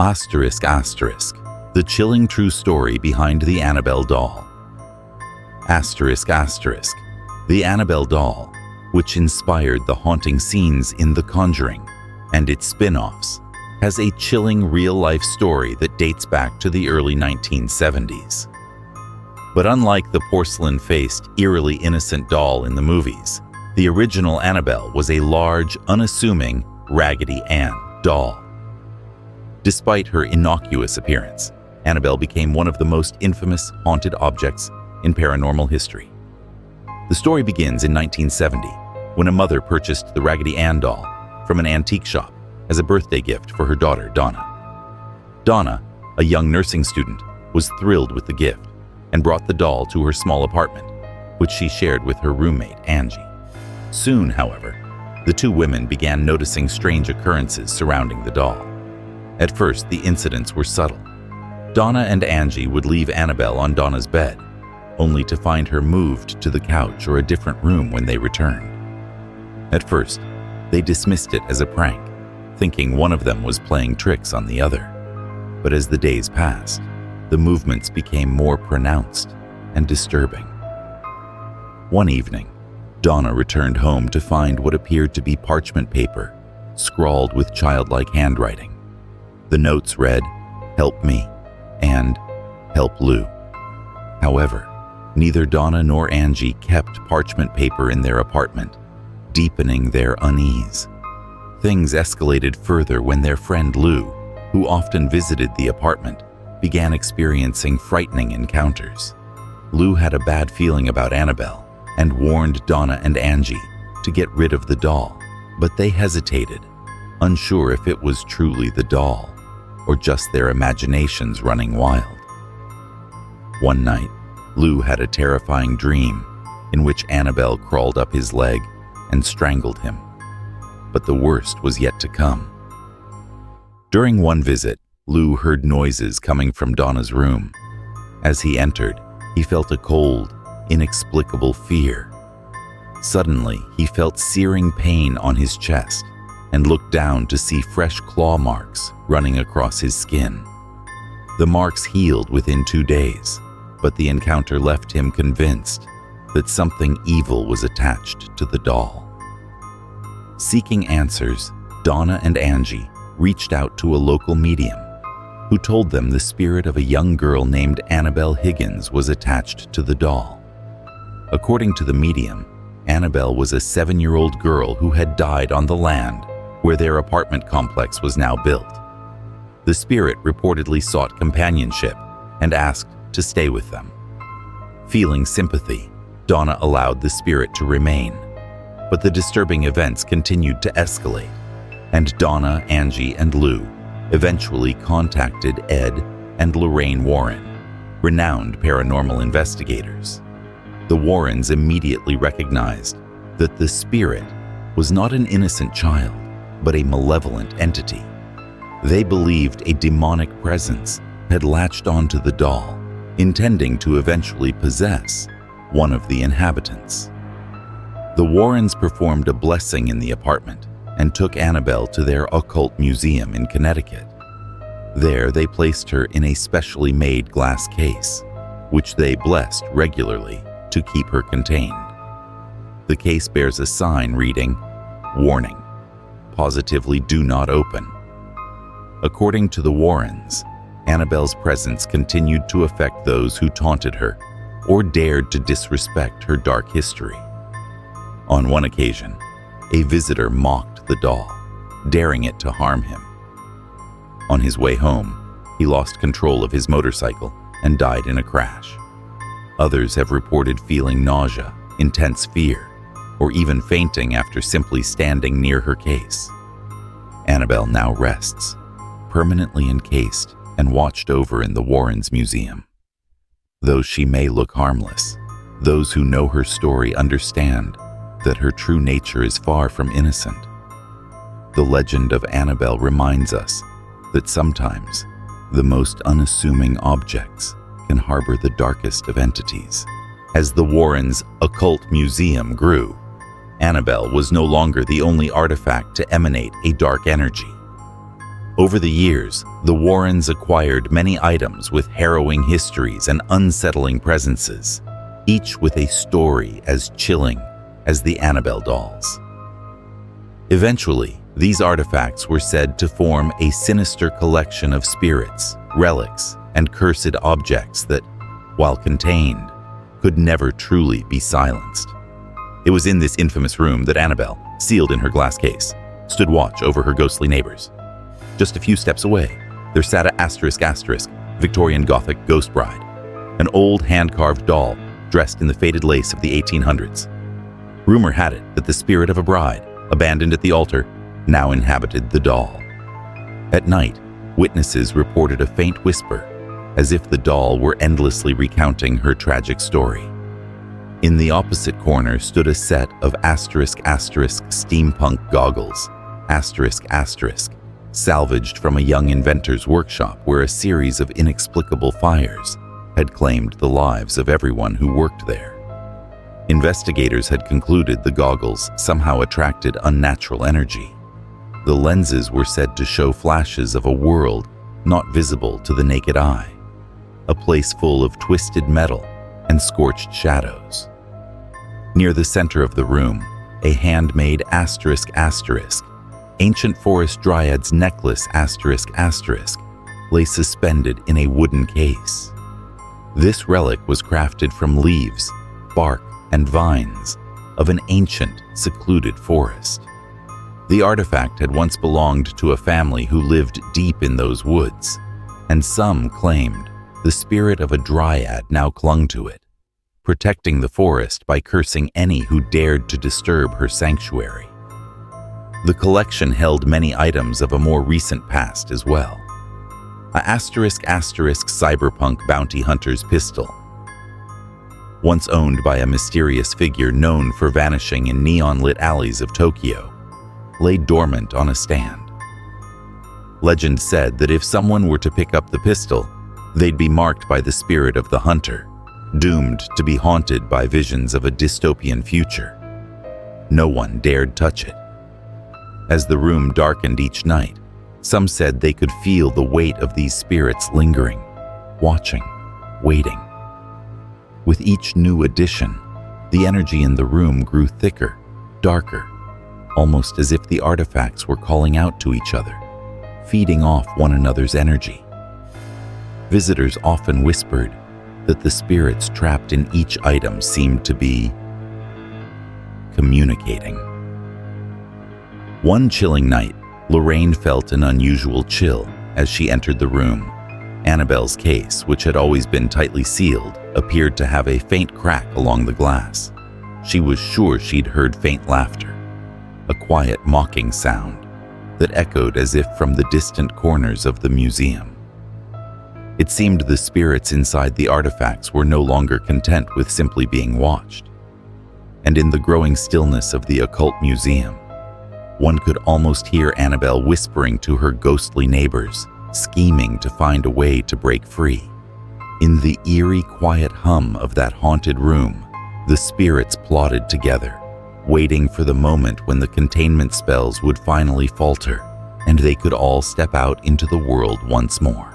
Asterisk asterisk. The chilling true story behind the Annabelle doll. Asterisk asterisk. The Annabelle doll, which inspired the haunting scenes in The Conjuring and its spin-offs, has a chilling real-life story that dates back to the early 1970s. But unlike the porcelain-faced, eerily innocent doll in the movies, the original Annabelle was a large, unassuming Raggedy Ann doll. Despite her innocuous appearance, Annabelle became one of the most infamous haunted objects in paranormal history. The story begins in 1970, when a mother purchased the Raggedy Ann doll from an antique shop as a birthday gift for her daughter, Donna. Donna, a young nursing student, was thrilled with the gift and brought the doll to her small apartment, which she shared with her roommate, Angie. Soon, however, the two women began noticing strange occurrences surrounding the doll. At first, the incidents were subtle. Donna and Angie would leave Annabelle on Donna's bed, only to find her moved to the couch or a different room when they returned. At first, they dismissed it as a prank, thinking one of them was playing tricks on the other. But as the days passed, the movements became more pronounced and disturbing. One evening, Donna returned home to find what appeared to be parchment paper, scrawled with childlike handwriting. The notes read, "Help me," and "Help Lou." However, neither Donna nor Angie kept parchment paper in their apartment, deepening their unease. Things escalated further when their friend Lou, who often visited the apartment, began experiencing frightening encounters. Lou had a bad feeling about Annabelle and warned Donna and Angie to get rid of the doll, but they hesitated, unsure if it was truly the doll or just their imaginations running wild. One night, Lou had a terrifying dream in which Annabelle crawled up his leg and strangled him. But the worst was yet to come. During one visit, Lou heard noises coming from Donna's room. As he entered, he felt a cold, inexplicable fear. Suddenly, he felt searing pain on his chest and looked down to see fresh claw marks running across his skin. The marks healed within 2 days, but the encounter left him convinced that something evil was attached to the doll. Seeking answers, Donna and Angie reached out to a local medium who told them the spirit of a young girl named Annabelle Higgins was attached to the doll. According to the medium, Annabelle was a 7-year-old girl who had died on the land where their apartment complex was now built. The spirit reportedly sought companionship and asked to stay with them. Feeling sympathy, Donna allowed the spirit to remain, but the disturbing events continued to escalate, and Donna, Angie, and Lou eventually contacted Ed and Lorraine Warren, renowned paranormal investigators. The Warrens immediately recognized that the spirit was not an innocent child, but a malevolent entity. They believed a demonic presence had latched onto the doll, intending to eventually possess one of the inhabitants. The Warrens performed a blessing in the apartment and took Annabelle to their occult museum in Connecticut. There, they placed her in a specially made glass case, which they blessed regularly to keep her contained. The case bears a sign reading, "Warning, positively do not open." According to the Warrens, Annabelle's presence continued to affect those who taunted her or dared to disrespect her dark history. On one occasion, a visitor mocked the doll, daring it to harm him. On his way home, he lost control of his motorcycle and died in a crash. Others have reported feeling nausea, intense fear, or even fainting after simply standing near her case. Annabelle now rests, permanently encased and watched over in the Warrens Museum. Though she may look harmless, those who know her story understand that her true nature is far from innocent. The legend of Annabelle reminds us that sometimes the most unassuming objects can harbor the darkest of entities. As the Warrens' Occult Museum grew, Annabelle was no longer the only artifact to emanate a dark energy. Over the years, the Warrens acquired many items with harrowing histories and unsettling presences, each with a story as chilling as the Annabelle dolls. Eventually, these artifacts were said to form a sinister collection of spirits, relics, and cursed objects that, while contained, could never truly be silenced. It was in this infamous room that Annabelle, sealed in her glass case, stood watch over her ghostly neighbors. Just a few steps away, there sat a *** Victorian Gothic ghost bride, an old hand-carved doll dressed in the faded lace of the 1800s. Rumor had it that the spirit of a bride, abandoned at the altar, now inhabited the doll. At night, witnesses reported a faint whisper, as if the doll were endlessly recounting her tragic story. In the opposite corner stood a set of *** steampunk goggles, ***, salvaged from a young inventor's workshop where a series of inexplicable fires had claimed the lives of everyone who worked there. Investigators had concluded the goggles somehow attracted unnatural energy. The lenses were said to show flashes of a world not visible to the naked eye, a place full of twisted metal and scorched shadows. Near the center of the room, a handmade ***, ancient forest dryad's necklace ***, lay suspended in a wooden case. This relic was crafted from leaves, bark, and vines of an ancient, secluded forest. The artifact had once belonged to a family who lived deep in those woods, and some claimed the spirit of a dryad now clung to it, protecting the forest by cursing any who dared to disturb her sanctuary. The collection held many items of a more recent past as well. A *** cyberpunk bounty hunter's pistol, once owned by a mysterious figure known for vanishing in neon-lit alleys of Tokyo, lay dormant on a stand. Legend said that if someone were to pick up the pistol, they'd be marked by the spirit of the hunter, doomed to be haunted by visions of a dystopian future. No one dared touch it. As the room darkened each night, some said they could feel the weight of these spirits lingering, watching, waiting. With each new addition, the energy in the room grew thicker, darker, almost as if the artifacts were calling out to each other, feeding off one another's energy. Visitors often whispered that the spirits trapped in each item seemed to be communicating. One chilling night, Lorraine felt an unusual chill as she entered the room. Annabelle's case, which had always been tightly sealed, appeared to have a faint crack along the glass. She was sure she'd heard faint laughter, a quiet mocking sound that echoed as if from the distant corners of the museum. It seemed the spirits inside the artifacts were no longer content with simply being watched. And in the growing stillness of the occult museum, one could almost hear Annabelle whispering to her ghostly neighbors, scheming to find a way to break free. In the eerie, quiet hum of that haunted room, the spirits plotted together, waiting for the moment when the containment spells would finally falter and they could all step out into the world once more.